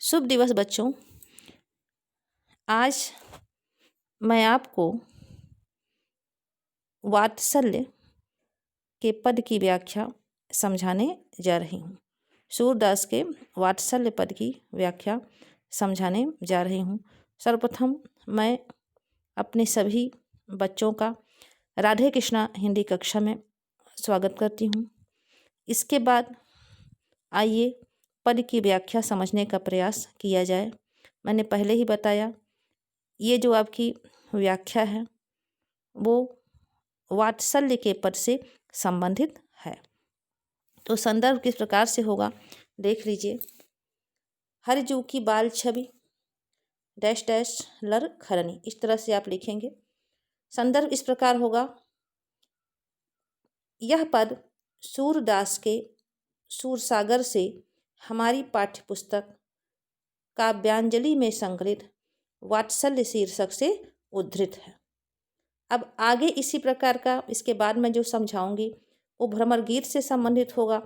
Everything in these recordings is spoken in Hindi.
शुभ दिवस बच्चों। आज मैं आपको वात्सल्य के पद की व्याख्या समझाने जा रही हूँ। सूरदास के वात्सल्य पद की व्याख्या समझाने जा रही हूँ। सर्वप्रथम मैं अपने सभी बच्चों का राधे कृष्णा हिंदी कक्षा में स्वागत करती हूँ। इसके बाद आइए पद की व्याख्या समझने का प्रयास किया जाए। मैंने पहले ही बताया, ये जो आपकी व्याख्या है वो वात्सल्य के पद से संबंधित है। तो संदर्भ किस प्रकार से होगा देख लीजिए। हरिजू की बाल छवि डैश डैश लर खरनी, इस तरह से आप लिखेंगे। संदर्भ इस प्रकार होगा। यह पद सूरदास के सूरसागर से हमारी पाठ्यपुस्तक काव्यांजलि में संकलित वात्सल्य शीर्षक से उद्धृत है। अब आगे इसी प्रकार का इसके बाद मैं जो समझाऊंगी वो भ्रमर गीत से संबंधित होगा,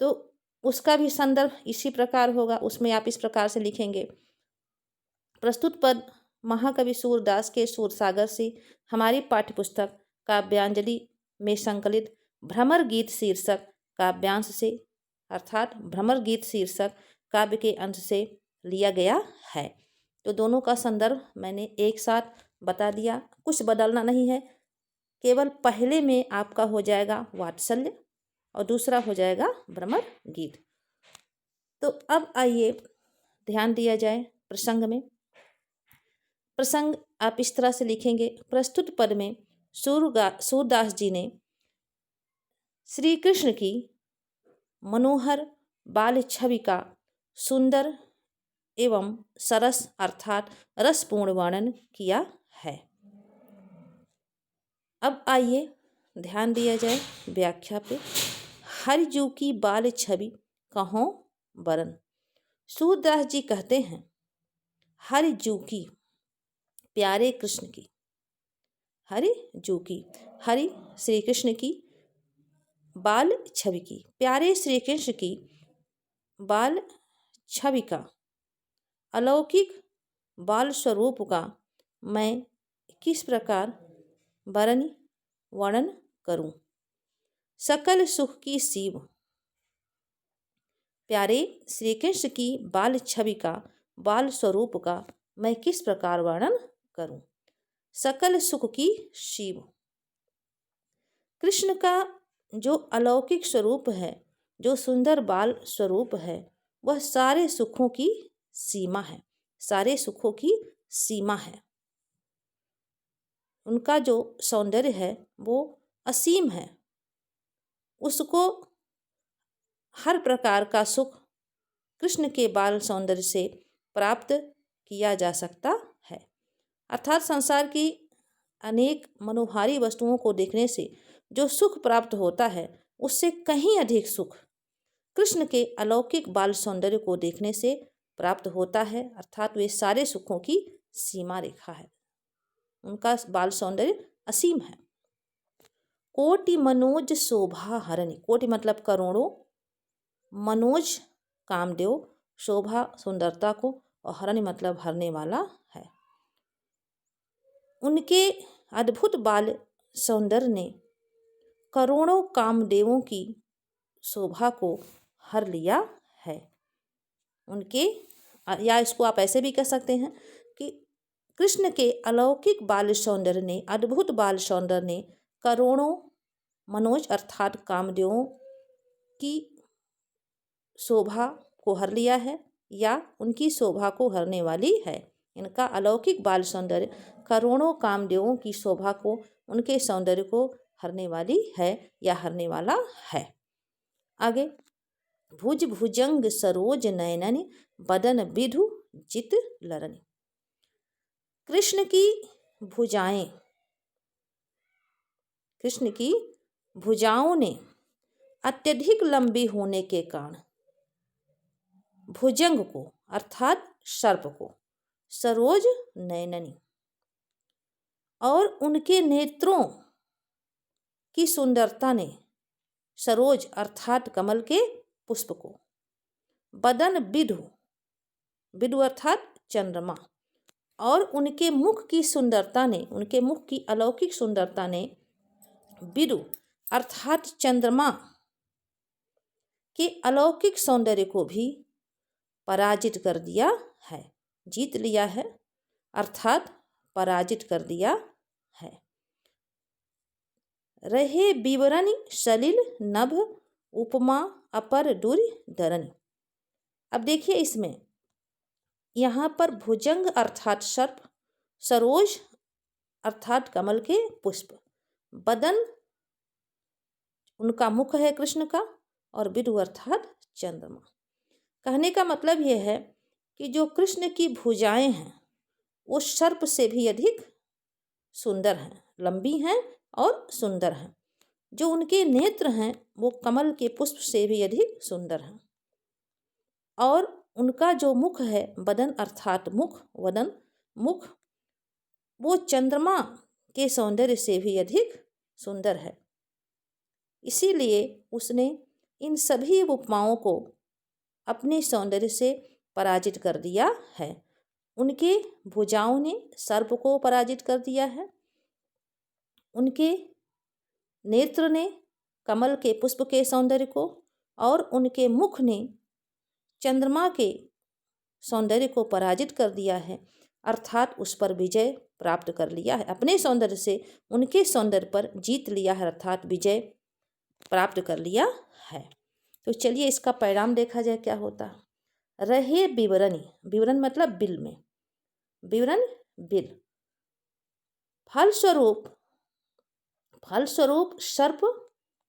तो उसका भी संदर्भ इसी प्रकार होगा। उसमें आप इस प्रकार से लिखेंगे। प्रस्तुत पद महाकवि सूरदास के सूरसागर से हमारी पाठ्यपुस्तक काव्यांजलि में संकलित भ्रमर गीत शीर्षक काव्यांश से, अर्थात भ्रमर गीत शीर्षक काव्य के अंश से लिया गया है। तो दोनों का संदर्भ मैंने एक साथ बता दिया, कुछ बदलना नहीं है। केवल पहले में आपका हो जाएगा वात्सल्य और दूसरा हो जाएगा भ्रमर गीत। तो अब आइए ध्यान दिया जाए प्रसंग में। प्रसंग आप इस तरह से लिखेंगे। प्रस्तुत पद में सूरदास जी ने श्री कृष्ण की मनोहर बाल छवि का सुंदर एवं सरस अर्थात रसपूर्ण वर्णन किया है। अब आइए ध्यान दिया जाए व्याख्या पे। हरिजू की बाल छवि कहो बरन। सूरदास जी कहते हैं हरिजू की, प्यारे कृष्ण की, हरिजू की, हरि श्री कृष्ण की, बाल छवि की, प्यारे श्री कृष्ण की बाल छवि का, अलौकिक बाल स्वरूप का मैं किस प्रकार वर्णन करूं। सकल सुख की सीव, प्यारे श्री कृष्ण की बाल छवि का, बाल स्वरूप का मैं किस प्रकार वर्णन करूं। सकल सुख की शिव, कृष्ण का जो अलौकिक स्वरूप है, जो सुंदर बाल स्वरूप है, वह सारे सुखों की सीमा है, सारे सुखों की सीमा है। उनका जो सौंदर्य है वो असीम है। उसको हर प्रकार का सुख कृष्ण के बाल सौंदर्य से प्राप्त किया जा सकता है। अर्थात संसार की अनेक मनोहारी वस्तुओं को देखने से जो सुख प्राप्त होता है, उससे कहीं अधिक सुख कृष्ण के अलौकिक बाल सौंदर्य को देखने से प्राप्त होता है। अर्थात वे सारे सुखों की सीमा रेखा है, उनका बाल सौंदर्य असीम है। कोटि मनोज शोभा हरणी, कोटि मतलब करोड़ों, मनोज कामदेव, शोभा सुंदरता को, और हरणी मतलब हरने वाला है। उनके अद्भुत बाल सौंदर्य ने करोड़ों कामदेवों की शोभा को हर लिया है। उनके, या इसको आप ऐसे भी कह सकते हैं कि कृष्ण के अलौकिक बाल सौंदर्य ने, अद्भुत बाल सौंदर्य ने करोड़ों मनोज अर्थात कामदेवों की शोभा को हर लिया है, या उनकी शोभा को हरने वाली है। इनका अलौकिक बाल सौंदर्य करोड़ों कामदेवों की शोभा को, उनके सौंदर्य को हरने वाली है या हरने वाला है। आगे, भुज भुजंग सरोज नयननि बदन विधु जित लरनि। कृष्ण की भुजाएं, कृष्ण की भुजाओं ने अत्यधिक लंबी होने के कारण भुजंग को अर्थात सर्प को सरोज नयननि, और उनके नेत्रों की सुंदरता ने सरोज अर्थात कमल के पुष्प को, बदन विधु विदु अर्थात चंद्रमा। और उनके मुख की सुंदरता ने, उनके मुख की अलौकिक सुंदरता ने विदु अर्थात चंद्रमा के अलौकिक सौंदर्य को भी पराजित कर दिया है, जीत लिया है, अर्थात पराजित कर दिया है। रहे विवरण सलिल नभ उपमा अपर दुर्धरणी। अब देखिए इसमें यहाँ पर भुजंग अर्थात सर्प, सरोज अर्थात कमल के पुष्प, बदन उनका मुख है कृष्ण का, और विदु अर्थात चंद्रमा। कहने का मतलब यह है कि जो कृष्ण की भुजाएं हैं वो सर्प से भी अधिक सुंदर हैं, लंबी हैं और सुंदर हैं। जो उनके नेत्र हैं वो कमल के पुष्प से भी अधिक सुंदर हैं। और उनका जो मुख है, बदन अर्थात मुख, वदन मुख, वो चंद्रमा के सौंदर्य से भी अधिक सुंदर है। इसीलिए उसने इन सभी उपमाओं को अपने सौंदर्य से पराजित कर दिया है। उनके भुजाओं ने सर्प को पराजित कर दिया है, उनके नेत्र ने कमल के पुष्प के सौंदर्य को, और उनके मुख ने चंद्रमा के सौंदर्य को पराजित कर दिया है, अर्थात उस पर विजय प्राप्त कर लिया है। अपने सौंदर्य से उनके सौंदर्य पर जीत लिया है, अर्थात विजय प्राप्त कर लिया है। तो चलिए इसका परिणाम देखा जाए क्या होता। रहे विवरणी, विवरण मतलब बिल में, विवरण बिल, फलस्वरूप सर्प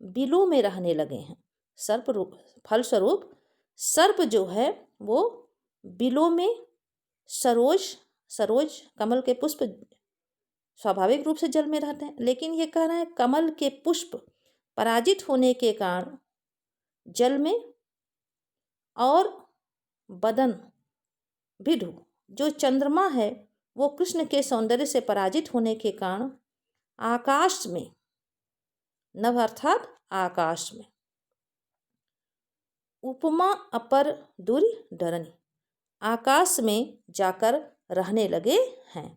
बिलों में रहने लगे हैं। फलस्वरूप सर्प जो है वो बिलों में, सरोज कमल के पुष्प स्वाभाविक रूप से जल में रहते हैं, लेकिन ये कह रहे हैं कमल के पुष्प पराजित होने के कारण जल में, और बदन विदु जो चंद्रमा है वो कृष्ण के सौंदर्य से पराजित होने के कारण आकाश में, नभ अर्थात आकाश में, उपमा अपर दुर्धरणी, आकाश में जाकर रहने लगे हैं।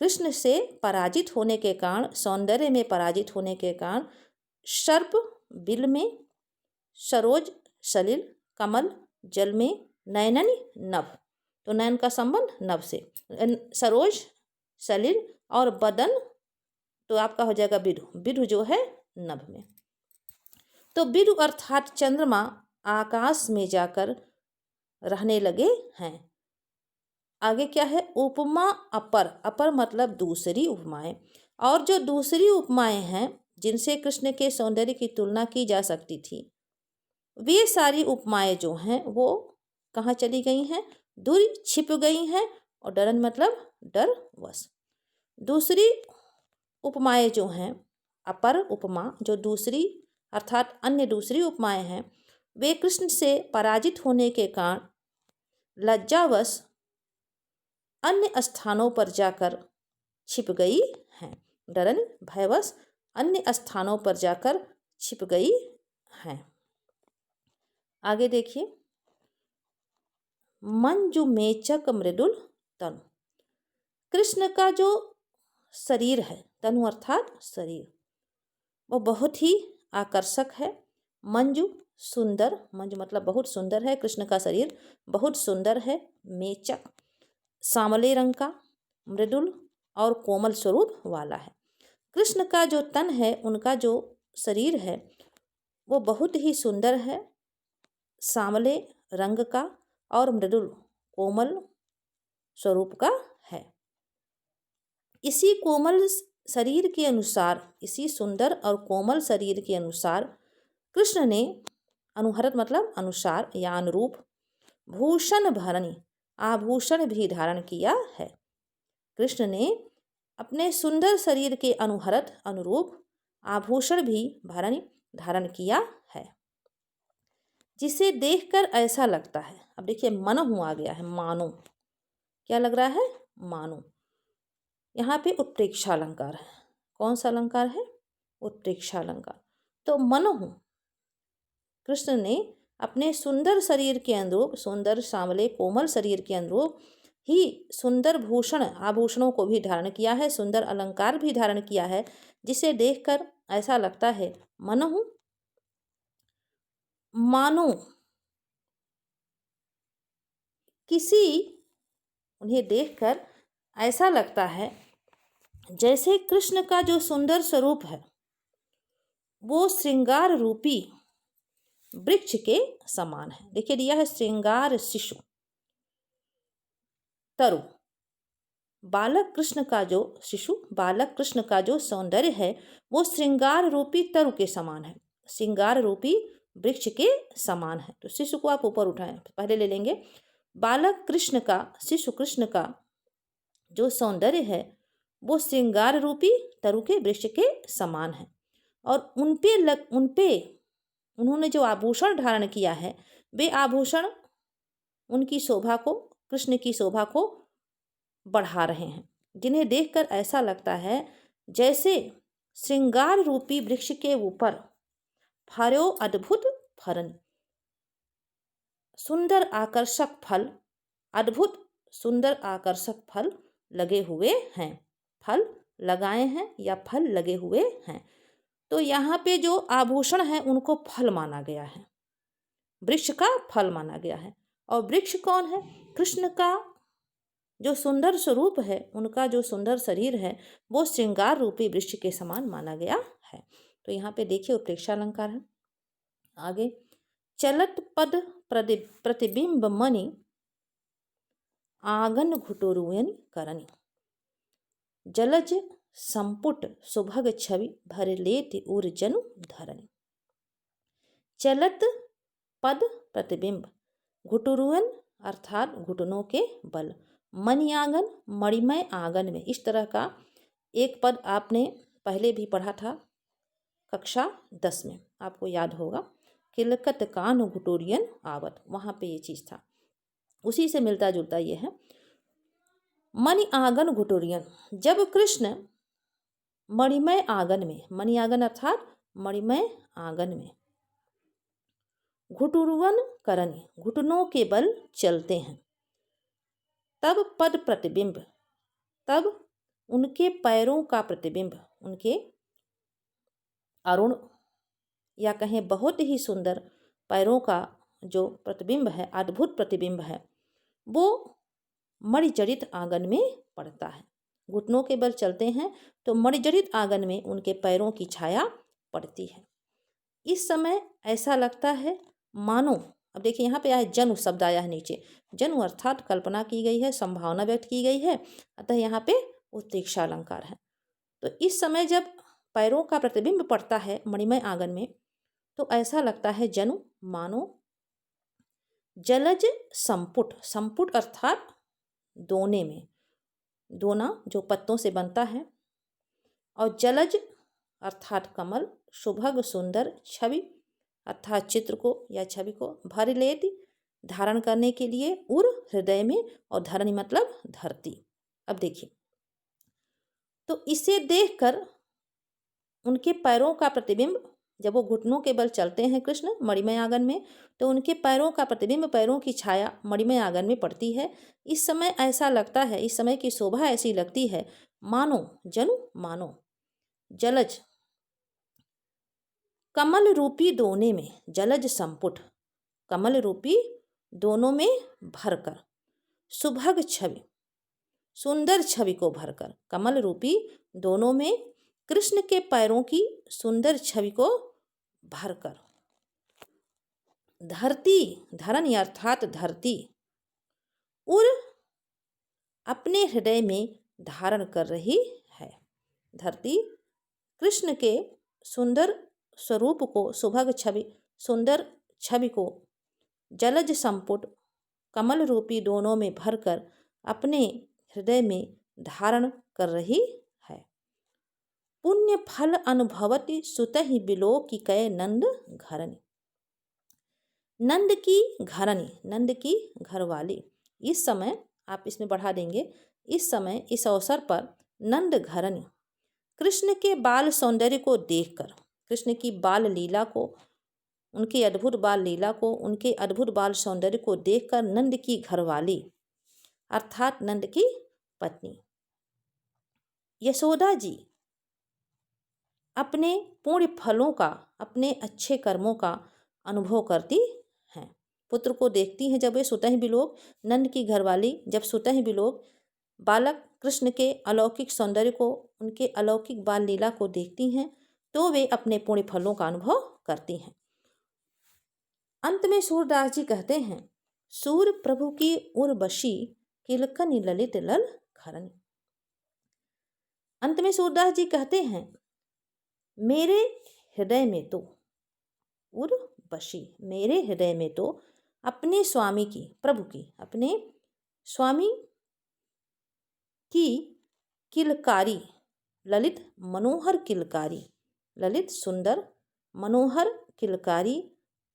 कृष्ण से पराजित होने के कारण, सौंदर्य में पराजित होने के कारण सर्प बिल में, सरोज सलिल, कमल जल में, नयनन नभ, तो नयन का संबंध नभ से, सरोज सलिल, और बदन तो आपका हो जाएगा विदु, विदु जो है नभ में। तो विदु अर्थात चंद्रमा आकाश में जाकर रहने लगे हैं। आगे क्या है, उपमा अपर, अपर मतलब दूसरी उपमाएं, और जो दूसरी उपमाएं हैं जिनसे कृष्ण के सौंदर्य की तुलना की जा सकती थी, वे सारी उपमाएं जो हैं वो कहाँ चली गई हैं, दूर छिप गई हैं, और डरन मतलब डर वश। दूसरी उपमाएं जो हैं, अपर उपमा जो दूसरी अर्थात अन्य दूसरी उपमाएं हैं, वे कृष्ण से पराजित होने के कारण लज्जावश अन्य स्थानों पर जाकर छिप गई हैं, डरन भयवश अन्य स्थानों पर जाकर छिप गई हैं। आगे देखिए, मंजु मेचक मृदुल तनु, कृष्ण का जो शरीर है, तनु अर्थात शरीर, वो बहुत ही आकर्षक है। मंजु सुंदर, मंजु मतलब बहुत सुंदर है, कृष्ण का शरीर बहुत सुंदर है। मेचक सांवले रंग का, मृदुल और कोमल स्वरूप वाला है। कृष्ण का जो तन है, उनका जो शरीर है वो बहुत ही सुंदर है, सांवले रंग का और मृदुल कोमल स्वरूप का है। इसी कोमल शरीर के अनुसार, इसी सुंदर और कोमल शरीर के अनुसार कृष्ण ने, अनुहरत मतलब अनुसार या अनुरूप, भूषण भरणी आभूषण भी धारण किया है। कृष्ण ने अपने सुंदर शरीर के अनुहरत अनुरूप आभूषण भी भरणी धारण किया है, जिसे देखकर ऐसा लगता है, अब देखिए मनहु आ गया है, मानो, क्या लग रहा है, मानो। यहाँ पे उत्प्रेक्षा अलंकार है, कौन सा अलंकार है, उत्प्रेक्षा अलंकार। तो मनहु, कृष्ण ने अपने सुंदर शरीर के अनुरूप, सुंदर सांवले कोमल शरीर के अनुरूप ही सुंदर भूषण आभूषणों को भी धारण किया है, सुंदर अलंकार भी धारण किया है, जिसे देखकर ऐसा लगता है मनहु मानो किसी, उन्हें देखकर ऐसा लगता है जैसे कृष्ण का जो सुंदर स्वरूप है वो श्रृंगार रूपी वृक्ष के समान है। देखिए दिया है श्रृंगार शिशु तरु, बालक कृष्ण का जो शिशु, बालक कृष्ण का जो सौंदर्य है वो श्रृंगार रूपी तरु के समान है, श्रृंगार रूपी वृक्ष के समान है। तो शिशु को आप ऊपर उठाएं, पहले ले लेंगे बालक कृष्ण का, शिशु कृष्ण का जो सौंदर्य है वो श्रृंगार रूपी तरु के वृक्ष के समान है, और उनपे उन्होंने जो आभूषण धारण किया है वे आभूषण उनकी शोभा को, कृष्ण की शोभा को बढ़ा रहे हैं, जिन्हें देखकर ऐसा लगता है जैसे श्रृंगार रूपी वृक्ष के ऊपर फर्यो अद्भुत फरन, सुंदर आकर्षक फल, अद्भुत सुंदर आकर्षक फल लगे हुए हैं, फल लगाए हैं या फल लगे हुए हैं। तो यहाँ पे जो आभूषण है उनको फल माना गया है, वृक्ष का फल माना गया है। और वृक्ष कौन है? कृष्ण का जो सुंदर स्वरूप है, उनका जो सुंदर शरीर है वो श्रृंगार रूपी वृक्ष के समान माना गया है। तो यहाँ पे देखिए उत्प्रेक्षा अलंकार है। आगे चलत पद प्रतिबिंब मणि आंगन घुटुरुयन करनी, जलज संपुट सुभग छवि भर लेति उर जनु धरनी। चलत पद प्रतिबिंब, घुटुरुयन अर्थात घुटनों के बल, मणि आंगन मणिमय आंगन में, इस तरह का एक पद आपने पहले भी पढ़ा था कक्षा 10 में, आपको याद होगा, किलकत कान घुटुरियन आवत, वहाँ पे ये चीज़ था, उसी से मिलता जुलता ये है। मणि आंगन घुटुरियन, जब कृष्ण मणिमय आंगन में, मणि आंगन अर्थात मणिमय आंगन में, घुटुरुवन करनी घुटनों के बल चलते हैं, तब पद प्रतिबिंब, तब उनके पैरों का प्रतिबिंब, उनके अरुण या कहें बहुत ही सुंदर पैरों का जो प्रतिबिंब है, अद्भुत प्रतिबिंब है, वो मणिजड़ित आंगन में पड़ता है। घुटनों के बल चलते हैं तो मणिजड़ित आंगन में उनके पैरों की छाया पड़ती है। इस समय ऐसा लगता है मानो, अब देखिए यहाँ पे आया जनु शब्द आया है नीचे, जनु अर्थात कल्पना की गई है, संभावना व्यक्त की गई है, अतः यहाँ पे उत्प्रेक्षा अलंकार है। तो इस समय जब पैरों का प्रतिबिंब पड़ता है मणिमय आंगन में तो ऐसा लगता है जनु मानो जलज संपुट, संपुट अर्थात दोने में, दोना जो पत्तों से बनता है, और जलज अर्थात कमल, सुभग सुंदर, छवि अर्थात चित्र को या छवि को, भर लेति धारण करने के लिए, उर हृदय में, और धरनी मतलब धरती। अब देखिए तो इसे देखकर उनके पैरों का प्रतिबिंब, जब वो घुटनों के बल चलते हैं कृष्ण मणिमय आंगन में तो उनके पैरों का प्रतिबिंब, पैरों की छाया मणिमय आंगन में पड़ती है। इस समय ऐसा लगता है, इस समय की शोभा ऐसी लगती है मानो जनु मानो जलज कमल रूपी दोने में, जलज संपुट कमल रूपी दोनों में भरकर, सुभग छवि सुंदर छवि को भरकर, कमल रूपी दोनों में कृष्ण के पैरों की सुंदर छवि को भरकर, धरती धरन अर्थात धरती, उर अपने हृदय में धारण कर रही है। धरती कृष्ण के सुंदर स्वरूप को, सुभग छवि सुंदर छवि को जलज संपुट कमल रूपी दोनों में भरकर अपने हृदय में धारण कर रही है। पुण्य फल अनुभवति सुतहि बिलोकि कै नंद घरनी, नंद की घरनी, नंद की घरवाली। इस समय आप इसमें बढ़ा देंगे, इस समय इस अवसर पर नंद घरनी कृष्ण के बाल सौंदर्य को देखकर, कृष्ण की बाल लीला को उनके अद्भुत बाल लीला को, उनके अद्भुत बाल सौंदर्य को देखकर नंद की घरवाली अर्थात नंद की पत्नी यशोदा जी अपने पुण्य फलों का, अपने अच्छे कर्मों का अनुभव करती हैं। पुत्र को देखती हैं जब वे स्वतः भी लोग, नंद की घरवाली जब स्वतः भी लोग बालक कृष्ण के अलौकिक सौंदर्य को, उनके अलौकिक बाल लीला को देखती हैं तो वे अपने पुण्य फलों का अनुभव करती हैं। अंत में सूरदास जी कहते हैं, सूर प्रभु की उर्वशी किलकनि ललित लल खरनि। अंत में सूरदास जी कहते हैं, मेरे हृदय में तो उर्वशी, मेरे हृदय में तो अपने स्वामी की, प्रभु की, अपने स्वामी की किलकारी, ललित मनोहर किलकारी, ललित सुंदर मनोहर किलकारी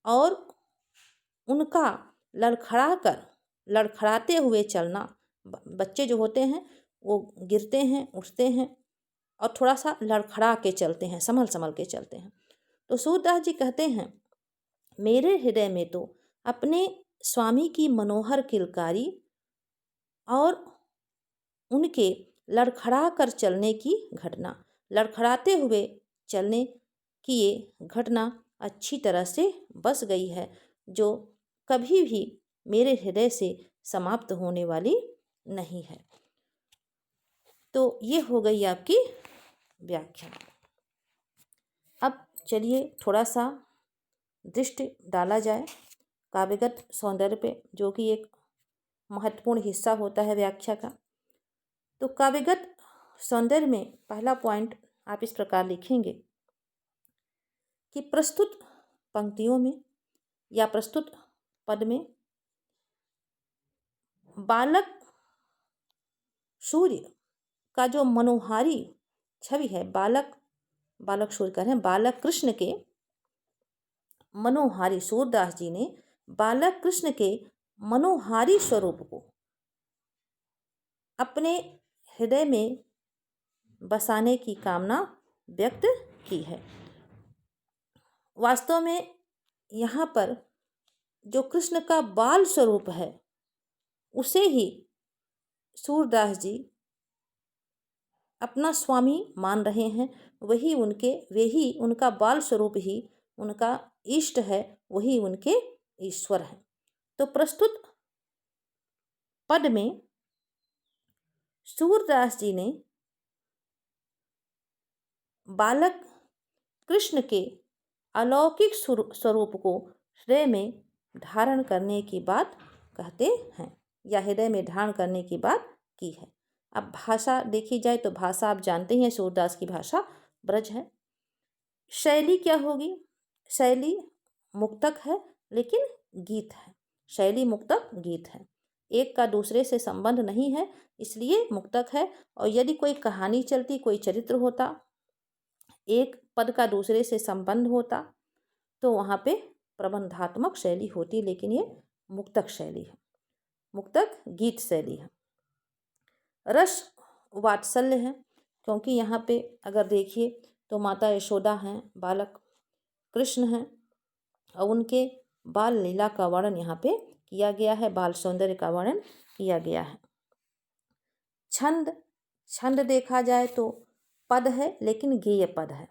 और उनका लड़खड़ाते हुए चलना। बच्चे जो होते हैं वो गिरते हैं, उठते हैं और थोड़ा सा लड़खड़ा के चलते हैं, संभल संभल के चलते हैं। तो सूरदास जी कहते हैं, मेरे हृदय में तो अपने स्वामी की मनोहर किलकारी और उनके लड़खड़ा कर चलने की घटना, लड़खड़ाते हुए चलने की ये घटना अच्छी तरह से बस गई है, जो कभी भी मेरे हृदय से समाप्त होने वाली नहीं है। तो ये हो गई आपकी व्याख्या। अब चलिए थोड़ा सा दृष्टि डाला जाए काव्यगत सौंदर्य पे, जो कि एक महत्वपूर्ण हिस्सा होता है व्याख्या का। तो काव्यगत सौंदर्य में पहला पॉइंट आप इस प्रकार लिखेंगे कि प्रस्तुत पंक्तियों में या प्रस्तुत पद में बालक सूर्य का जो मनोहारी छवि है, बालक सूर्य कह रहे हैं, बालक कृष्ण के मनोहारी, सूरदास जी ने बालक कृष्ण के मनोहारी स्वरूप को अपने हृदय में बसाने की कामना व्यक्त की है। वास्तव में यहाँ पर जो कृष्ण का बाल स्वरूप है उसे ही सूरदास जी अपना स्वामी मान रहे हैं, वही उनका बाल स्वरूप ही उनका इष्ट है, वही उनके ईश्वर हैं। तो प्रस्तुत पद में सूरदास जी ने बालक कृष्ण के अलौकिक स्वरूप को हृदय में धारण करने की बात कहते हैं, या हृदय में धारण करने की बात की है। अब भाषा देखी जाए तो भाषा आप जानते हैं, सूरदास की भाषा ब्रज है। शैली क्या होगी? शैली मुक्तक है लेकिन गीत है। शैली मुक्तक गीत है, एक का दूसरे से संबंध नहीं है, इसलिए मुक्तक है। और यदि कोई कहानी चलती, कोई चरित्र होता, एक पद का दूसरे से संबंध होता, तो वहाँ पे प्रबंधात्मक शैली होती, लेकिन ये मुक्तक शैली है, मुक्तक गीत शैली है। रस वात्सल्य है, क्योंकि यहाँ पे अगर देखिए तो माता यशोदा हैं, बालक कृष्ण हैं और उनके बाल लीला का वर्णन यहाँ पे किया गया है, बाल सौंदर्य का वर्णन किया गया है। छंद देखा जाए तो पद है लेकिन गेय पद है।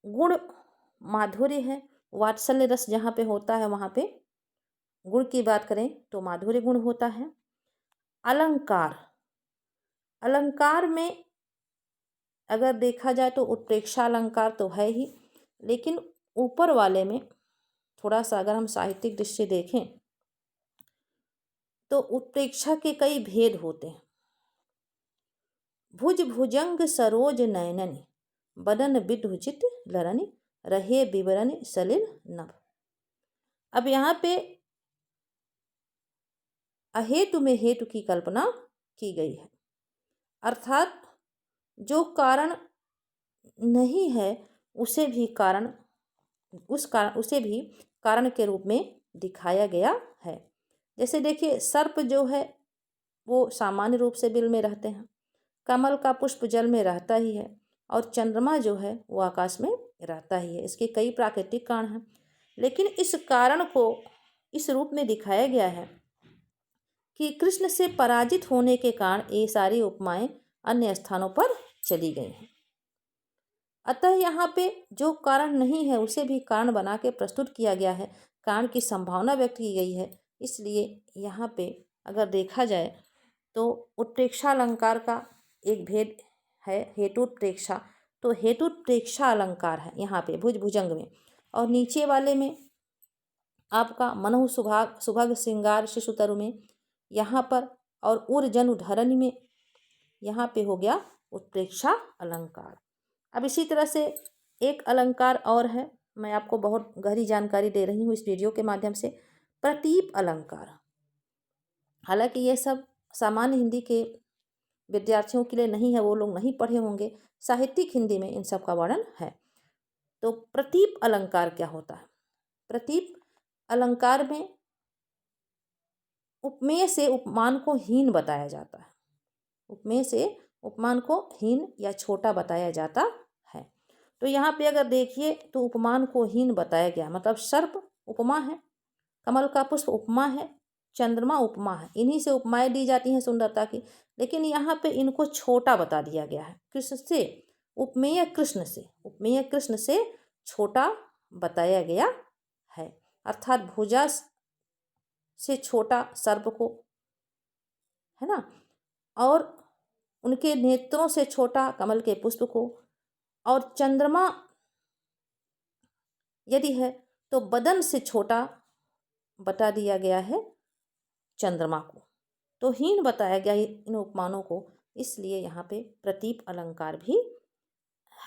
गुण माधुर्य है, वात्सल्य रस जहाँ पे होता है वहाँ पे गुण की बात करें तो माधुर्य गुण होता है। अलंकार में अगर देखा जाए तो उत्प्रेक्षा अलंकार तो है ही, लेकिन ऊपर वाले में थोड़ा सा अगर हम साहित्यिक दृष्टि देखें तो उत्प्रेक्षा के कई भेद होते हैं। भुज भुजंग सरोज नयननि, बदन विदुचित लरनि, रहे विवरण सलिल नभ। अब यहाँ पे अहेतु में हेतु की कल्पना की गई है, अर्थात जो कारण नहीं है उसे भी कारण के रूप में दिखाया गया है। जैसे देखिए, सर्प जो है वो सामान्य रूप से बिल में रहते हैं, कमल का पुष्प जल में रहता ही है, और चंद्रमा जो है वो आकाश में रहता ही है। इसके कई प्राकृतिक कारण हैं, लेकिन इस कारण को इस रूप में दिखाया गया है कि कृष्ण से पराजित होने के कारण ये सारी उपमाएं अन्य स्थानों पर चली गई हैं। अतः यहाँ पे जो कारण नहीं है उसे भी कारण बना के प्रस्तुत किया गया है, कारण की संभावना व्यक्त की गई है। इसलिए यहाँ पे अगर देखा जाए तो उत्प्रेक्षा अलंकार का एक भेद है हेतुत्प्रेक्षा। तो हेतुत्प्रेक्षा अलंकार है यहाँ पे भुजंग में, और नीचे वाले में आपका मनहु सुभाग सुभग श्रृंगार शिशुतरु में यहाँ पर, और उर्जन उद्धरण में यहाँ पे हो गया उत्प्रेक्षा अलंकार। अब इसी तरह से एक अलंकार और है, मैं आपको बहुत गहरी जानकारी दे रही हूँ इस वीडियो के माध्यम से, प्रतीप अलंकार। हालांकि ये सब सामान्य हिंदी के विद्यार्थियों के लिए नहीं है, वो लोग नहीं पढ़े होंगे, साहित्यिक हिंदी में इन सब का वर्णन है। तो प्रतीप अलंकार क्या होता है? प्रतीप अलंकार में उपमेय से उपमान को हीन बताया जाता है। उपमेय से उपमान को हीन या छोटा बताया जाता है। तो यहाँ पे अगर देखिए तो उपमान को हीन बताया गया, मतलब सर्प उपमा है, कमल का पुष्प उपमा है, चंद्रमा उपमा है, इन्हीं से उपमाएं दी जाती हैं सुंदरता की। लेकिन यहाँ पे इनको छोटा बता दिया गया है। कृष्ण से उपमेय कृष्ण से छोटा बताया गया है, अर्थात भुजा से छोटा सर्प को, है ना, और उनके नेत्रों से छोटा कमल के पुष्प को, और चंद्रमा यदि है तो बदन से छोटा बता दिया गया है चंद्रमा को। तो हीन बताया गया इन उपमानों को, इसलिए यहाँ पे प्रतीप अलंकार भी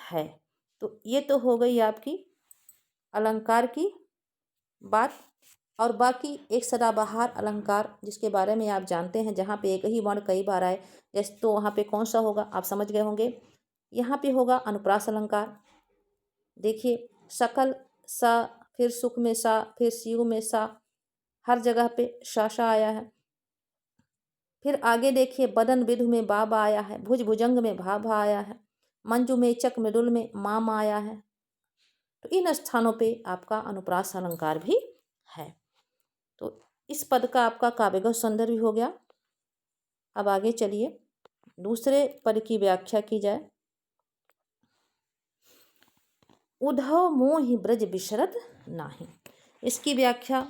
है। तो ये तो हो गई आपकी अलंकार की बात। और बाकी एक सदाबहार अलंकार जिसके बारे में आप जानते हैं, जहाँ पे एक ही वर्ण कई बार आए, जैसे तो वहाँ पे कौन सा होगा आप समझ गए होंगे। यहाँ पे होगा अनुप्रास अलंकार। देखिए सकल सा, फिर सुख में सा, फिर शिव में सा, हर जगह पे सा आया है। फिर आगे देखिए बदन विधु में बा आया है, भुज भुजंग में भा आया है, मंजू में चक मृदुल में माम आया है। तो इन स्थानों पे आपका अनुप्रास अलंकार भी है। तो इस पद का आपका काव्यगत सौंदर्य हो गया। अब आगे चलिए दूसरे पद की व्याख्या की जाए। उद्धव मोहि ब्रज बिशरद नाही। इसकी व्याख्या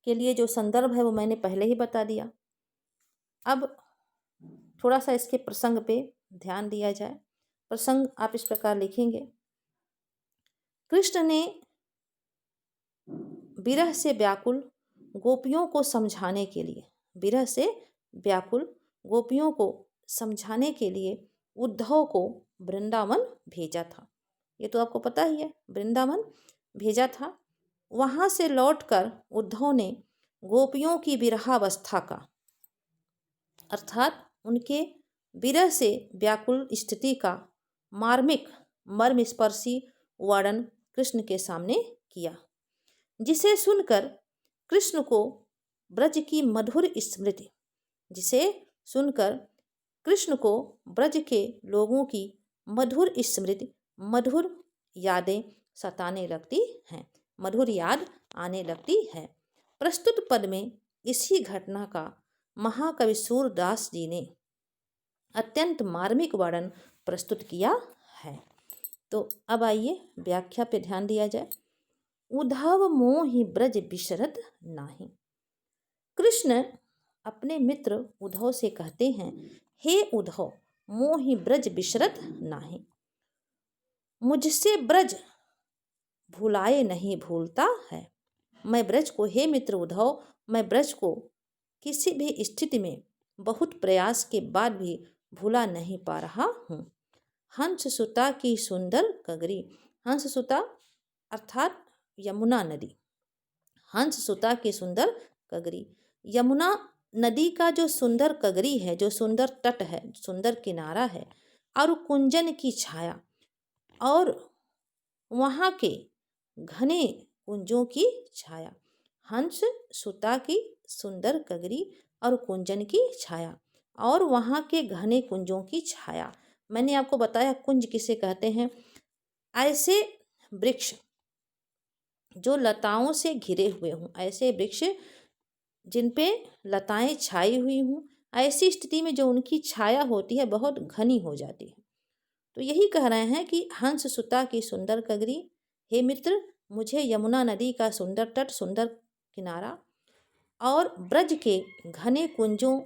के लिए जो संदर्भ है वो मैंने पहले ही बता दिया। अब थोड़ा सा इसके प्रसंग पे ध्यान दिया जाए। प्रसंग आप इस प्रकार लिखेंगे। कृष्ण ने विरह से व्याकुल गोपियों को समझाने के लिए, विरह से व्याकुल गोपियों को समझाने के लिए उद्धव को वृंदावन भेजा था। ये तो आपको पता ही है, वृंदावन भेजा था। वहाँ से लौटकर उद्धव ने गोपियों की विरहावस्था का, अर्थात उनके विरह से व्याकुल स्थिति का मार्मिक मर्मस्पर्शी वर्णन कृष्ण के सामने किया, जिसे सुनकर कृष्ण को ब्रज की मधुर स्मृति, जिसे सुनकर कृष्ण को ब्रज के लोगों की मधुर स्मृति, मधुर यादें सताने लगती हैं, मधुर याद आने लगती है। प्रस्तुत पद में इसी घटना का महाकवि सूरदास जी ने अत्यंत मार्मिक वर्णन प्रस्तुत किया है। तो अब आइए व्याख्या पे ध्यान दिया जाए। उद्धव मोहि ब्रज बिशरद नाही। कृष्ण अपने मित्र उद्धव से कहते हैं, हे उद्धव मोहि ब्रज बिशरद नाही, मुझसे ब्रज भुलाए नहीं भूलता है। मैं ब्रज को, हे मित्र उद्धव, मैं ब्रज को किसी भी स्थिति में बहुत प्रयास के बाद भी भूला नहीं पा रहा हूँ। हंस सुता की सुंदर कगरी, हंस सुता अर्थात यमुना नदी, हंस सुता की सुंदर कगरी, यमुना नदी का जो सुंदर कगरी है, जो सुंदर तट है, सुंदर किनारा है, और कुंजन की छाया, और वहाँ के घने कुंजों की छाया। हंस सुता की सुंदर कगरी और कुंजन की छाया, और वहाँ के घने कुंजों की छाया। मैंने आपको बताया कुंज किसे कहते हैं। ऐसे वृक्ष जो लताओं से घिरे हुए हों, ऐसे वृक्ष जिन पे लताएं छाई हुई हों, ऐसी स्थिति में जो उनकी छाया होती है बहुत घनी हो जाती है। तो यही कह रहे हैं कि हंस सुता की सुंदर कगरी, हे मित्र मुझे यमुना नदी का सुंदर तट, सुंदर किनारा और ब्रज के घने कुंजों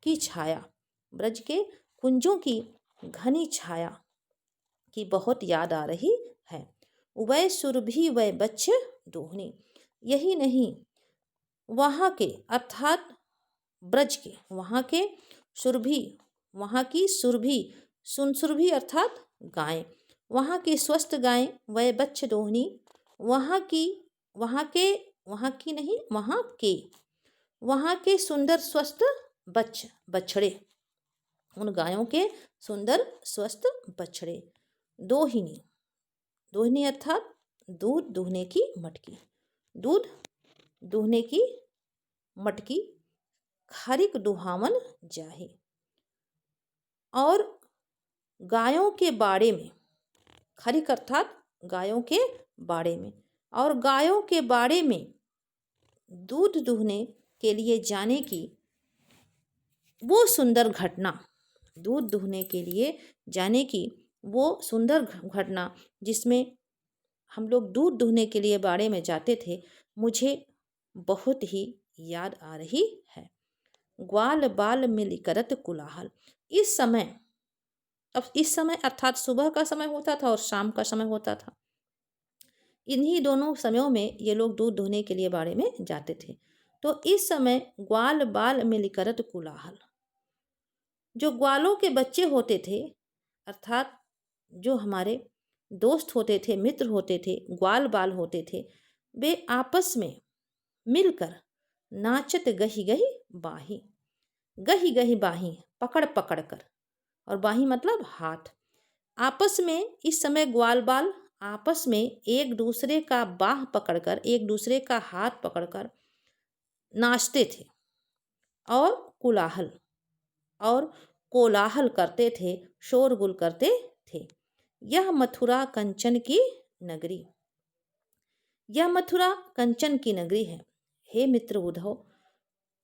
की छाया, ब्रज के कुंजों की घनी छाया की बहुत याद आ रही है। वै सुरभि वै बच्छ दोहनी, यही नहीं वहाँ के अर्थात ब्रज के, वहाँ के सुरभि, वहाँ की सुरभि, सुरभि अर्थात गाय, वहाँ की स्वस्थ गाय, वह बच्छ दोहनी, वहाँ की, वहाँ की नहीं, वहाँ के सुंदर स्वस्थ बछड़े, उन गायों के सुंदर स्वस्थ बछड़े। दोहिनी, दोहिनी अर्थात दूध दूहने की मटकी, दूध दूहने की मटकी, खरिक दुहावन जाही। और गायों के बाड़े में, खरिक अर्थात गायों के बाड़े में, और गायों के बाड़े में दूध दूहने के लिए जाने की वो सुंदर घटना, दूध दूहने के लिए जाने की वो सुंदर घटना जिसमें हम लोग दूध दूहने के लिए बाड़े में जाते थे, मुझे बहुत ही याद आ रही है। ग्वाल बाल मिल करत कुलाहल, इस समय, अब इस समय अर्थात सुबह का समय होता था और शाम का समय होता था। इन्हीं दोनों समयों में ये लोग दूध दूहने के लिए बाड़े में जाते थे। तो इस समय ग्वाल बाल मिल करत कुलाहल, जो ग्वालों के बच्चे होते थे अर्थात जो हमारे दोस्त होते थे, मित्र होते थे, ग्वाल बाल होते थे, वे आपस में मिलकर नाचत गही गही बाही, गही गही बाही पकड़ पकड़ कर, और बाही मतलब हाथ, आपस में इस समय ग्वाल बाल आपस में एक दूसरे का बाह पकड़कर, एक दूसरे का हाथ पकड़कर नाचते थे और कुलाहल और कोलाहल करते थे, शोरगुल करते थे। यह मथुरा कंचन की नगरी, यह मथुरा कंचन की नगरी है। हे मित्र उद्धव,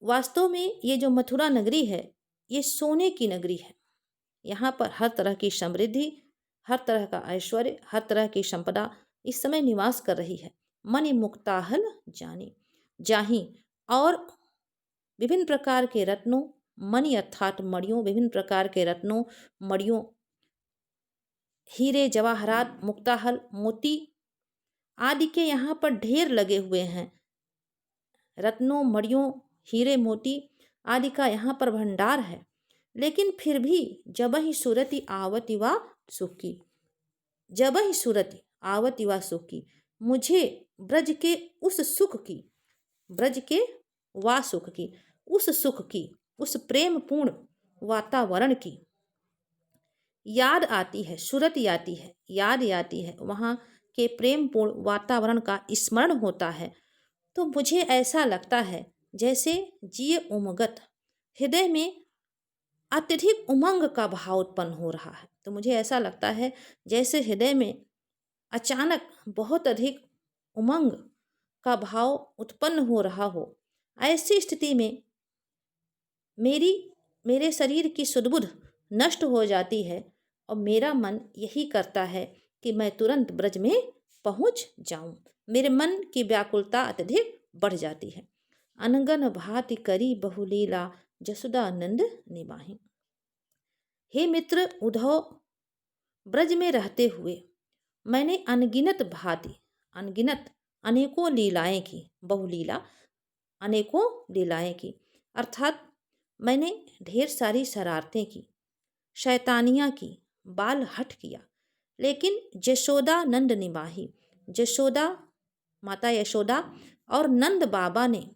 वास्तव में ये जो मथुरा नगरी है ये सोने की नगरी है। यहाँ पर हर तरह की समृद्धि, हर तरह का ऐश्वर्य, हर तरह की संपदा इस समय निवास कर रही है। मणि मुक्ताहल जानी जाही, और विभिन्न प्रकार के रत्नों, मणि अर्थात मणियों, विभिन्न प्रकार के रत्नों, मणियों, हीरे जवाहरात, मुक्ताहल मोती आदि के यहाँ पर ढेर लगे हुए हैं। रत्नों, मणियों, हीरे मोती आदि का यहाँ पर भंडार है। लेकिन फिर भी जब ही सूरति आवति वा सुखी, जब ही सूरति आवति वा सुखी, मुझे ब्रज के उस सुख की, ब्रज के वा सुख की, उस सुख की, उस प्रेम पूर्ण वातावरण की याद आती है, सूरत आती है, याद आती है, वहाँ के प्रेम पूर्ण वातावरण का स्मरण होता है। तो मुझे ऐसा लगता है जैसे जिए उमगत, हृदय में अत्यधिक उमंग का भाव उत्पन्न हो रहा है। तो मुझे ऐसा लगता है जैसे हृदय में अचानक बहुत अधिक उमंग का भाव उत्पन्न हो रहा हो। ऐसी स्थिति में मेरे शरीर की सुधबुध नष्ट हो जाती है और मेरा मन यही करता है कि मैं तुरंत ब्रज में पहुंच जाऊं। मेरे मन की व्याकुलता अत्यधिक बढ़ जाती है। अनगन भांति करी बहुलीला जसुदा नंद निमाही, हे मित्र उद्धव, ब्रज में रहते हुए मैंने अनगिनत भांति, अनगिनत अनेकों लीलाएं की, बहुलीला अनेकों लीलाएं की, अर्थात मैंने ढेर सारी शरारतें की, शैतानियाँ की, बाल हठ किया, लेकिन जशोदा नंद निमाही, जशोदा माता यशोदा और नंद बाबा ने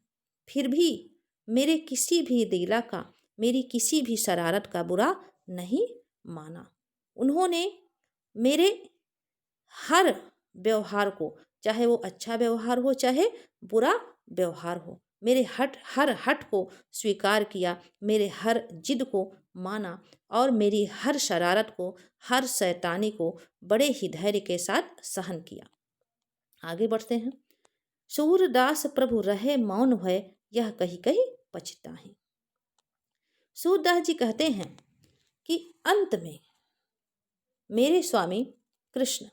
फिर भी मेरे किसी भी लीला का, मेरी किसी भी शरारत का बुरा नहीं माना। उन्होंने मेरे हर व्यवहार को, चाहे वो अच्छा व्यवहार हो चाहे बुरा व्यवहार हो, मेरे हर हट को स्वीकार किया, मेरे हर जिद को माना और मेरी हर शरारत को, हर शैतानी को बड़े ही धैर्य के साथ सहन किया। आगे बढ़ते हैं। सूरदास प्रभु रहे मौन है, यह कही कही पछताहि। सूरदास जी कहते हैं कि अंत में मेरे स्वामी कृष्ण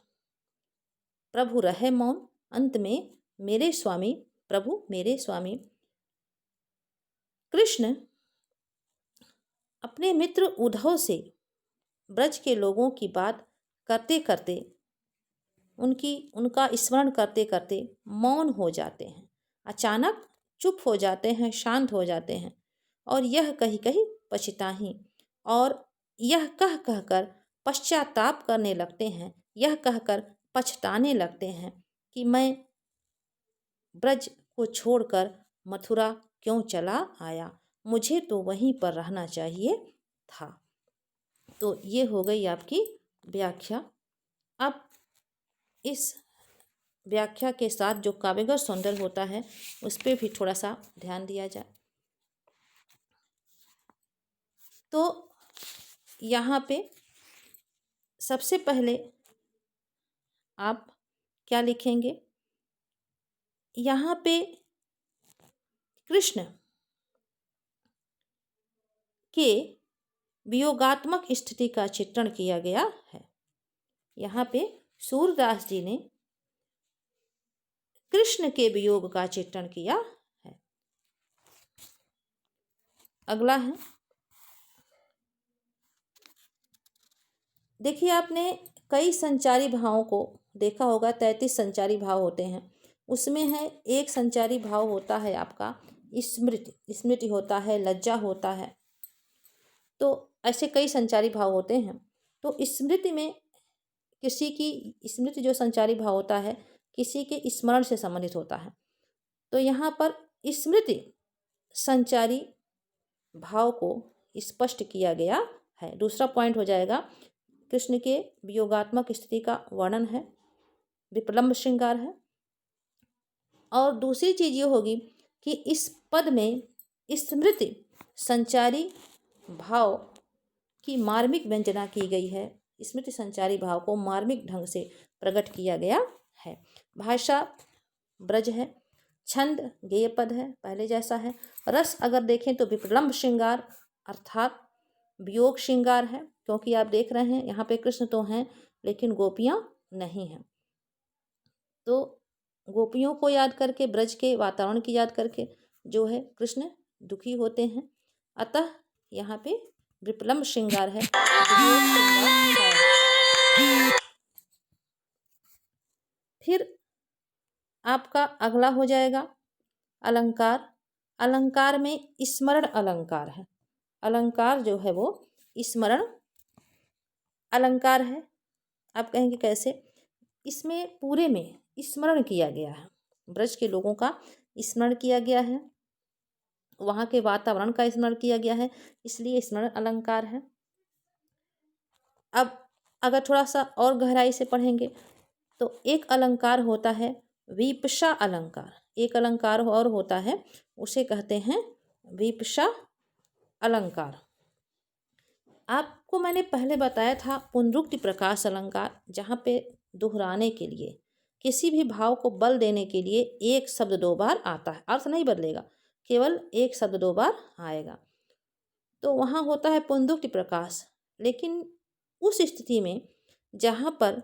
प्रभु रहे मौन, अंत में मेरे स्वामी प्रभु, मेरे स्वामी कृष्ण अपने मित्र उद्धव से ब्रज के लोगों की बात करते करते, उनका स्मरण करते करते मौन हो जाते हैं, अचानक चुप हो जाते हैं, शांत हो जाते हैं और यह कही कही पछताहि, और यह कह कहकर पश्चाताप करने लगते हैं, यह कहकर पछताने लगते हैं कि मैं ब्रज को छोड़कर मथुरा क्यों चला आया, मुझे तो वहीं पर रहना चाहिए था। तो ये हो गई आपकी व्याख्या। अब इस व्याख्या के साथ जो काव्यगत सौंदर्य होता है उस पर भी थोड़ा सा ध्यान दिया जाए। तो यहाँ पे सबसे पहले आप क्या लिखेंगे, यहाँ पे कृष्ण के वियोगात्मक स्थिति का चित्रण किया गया है। यहाँ पे सूरदास जी ने कृष्ण के वियोग का चित्रण किया है। अगला है, देखिए आपने कई संचारी भावों को देखा होगा, 33 संचारी भाव होते हैं। उसमें है एक संचारी भाव होता है आपका स्मृति, स्मृति होता है, लज्जा होता है, तो ऐसे कई संचारी भाव होते हैं। तो स्मृति में किसी की स्मृति, जो संचारी भाव होता है किसी के स्मरण से संबंधित होता है। तो यहाँ पर स्मृति संचारी भाव को स्पष्ट किया गया है। दूसरा पॉइंट हो जाएगा, कृष्ण के वियोगात्मक स्थिति का वर्णन है, विप्रलंब श्रृंगार है। और दूसरी चीज ये होगी कि इस पद में स्मृति संचारी भाव की मार्मिक व्यंजना की गई है। स्मृति संचारी भाव को मार्मिक ढंग से प्रकट किया गया है। भाषा ब्रज है, छंद गेय पद है, पहले जैसा है। रस अगर देखें तो विप्रलंब श्रृंगार अर्थात वियोग श्रृंगार है, क्योंकि आप देख रहे हैं यहाँ पे कृष्ण तो हैं लेकिन गोपियाँ नहीं हैं। तो गोपियों को याद करके, ब्रज के वातावरण की याद करके जो है कृष्ण दुखी होते हैं, अतः यहाँ पे विप्रलंब श्रृंगार है, वियोग श्रृंगार है। फिर आपका अगला हो जाएगा अलंकार। अलंकार में स्मरण अलंकार है। अलंकार जो है वो स्मरण अलंकार है। आप कहेंगे कैसे? इसमें पूरे में स्मरण किया गया है, ब्रज के लोगों का स्मरण किया गया है, वहाँ के वातावरण का स्मरण किया गया है, इसलिए स्मरण अलंकार है। अब अगर थोड़ा सा और गहराई से पढ़ेंगे तो एक अलंकार होता है विपशा अलंकार, एक अलंकार और होता है उसे कहते हैं विपशा अलंकार। आपको मैंने पहले बताया था पुनरुक्ति प्रकाश अलंकार, जहाँ पे दोहराने के लिए, किसी भी भाव को बल देने के लिए एक शब्द दो बार आता है, अर्थ नहीं बदलेगा, केवल एक शब्द दो बार आएगा, तो वहाँ होता है पुनरुक्ति प्रकाश। लेकिन उस स्थिति में जहाँ पर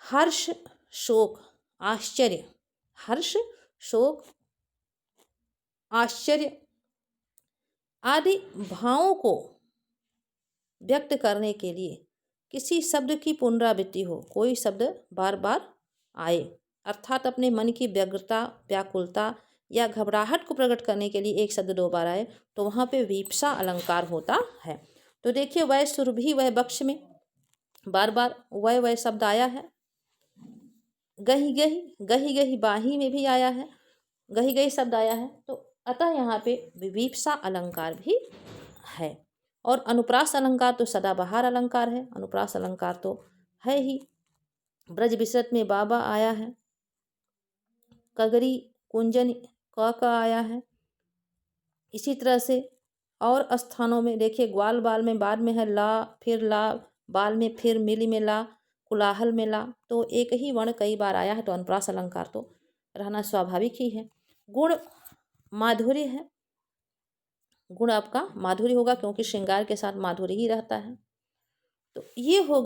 हर्ष शोक आश्चर्य, हर्ष शोक आश्चर्य आदि भावों को व्यक्त करने के लिए किसी शब्द की पुनरावृत्ति हो, कोई शब्द बार बार आए, अर्थात अपने मन की व्यग्रता, व्याकुलता या घबराहट को प्रकट करने के लिए एक शब्द दो बार आए, तो वहाँ पे विपशा अलंकार होता है। तो देखिए वह सुरभि वह बक्ष में बार बार वह शब्द आया है, गही गही, गही गही बाही में भी आया है, गही गही शब्द आया है, तो अतः यहाँ पे विपशा अलंकार भी है। और अनुप्रास अलंकार तो सदाबहार अलंकार है, अनुप्रास अलंकार तो है ही। ब्रज विसरत में बाबा आया है, कगरी कुंजन क का आया है। इसी तरह से और स्थानों में देखिए, ग्वाल बाल में बाद में है ला, फिर ला, बाल में फिर मिली में ला, कुलाहल में ला। तो एक ही वर्ण कई बार आया है तो अनुप्रास अलंकार तो रहना स्वाभाविक ही है। गुण माधुर्य है। गुण आपका माधुर्य होगा क्योंकि श्रृंगार के साथ माधुर्य ही रहता है। तो ये हो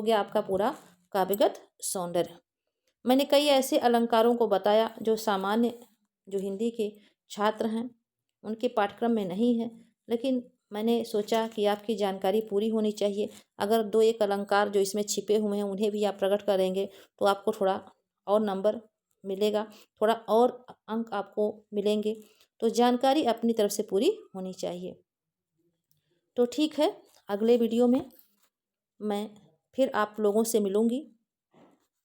गया आपका पूरा काव्यगत सौंदर्य। मैंने कई ऐसे अलंकारों को बताया जो सामान्य जो हिंदी के छात्र हैं उनके पाठ्यक्रम में नहीं है, लेकिन मैंने सोचा कि आपकी जानकारी पूरी होनी चाहिए। अगर दो एक अलंकार जो इसमें छिपे हुए हैं उन्हें भी आप प्रकट करेंगे तो आपको थोड़ा और नंबर मिलेगा, थोड़ा और अंक आपको मिलेंगे। तो जानकारी अपनी तरफ से पूरी होनी चाहिए। तो ठीक है, अगले वीडियो में मैं फिर आप लोगों से मिलूँगी।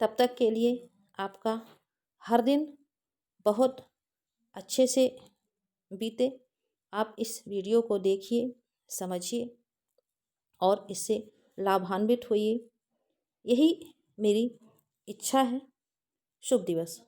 तब तक के लिए आपका हर दिन बहुत अच्छे से बीते। आप इस वीडियो को देखिए, समझिए और इससे लाभान्वित होइए। यही मेरी इच्छा है। शुभ दिवस।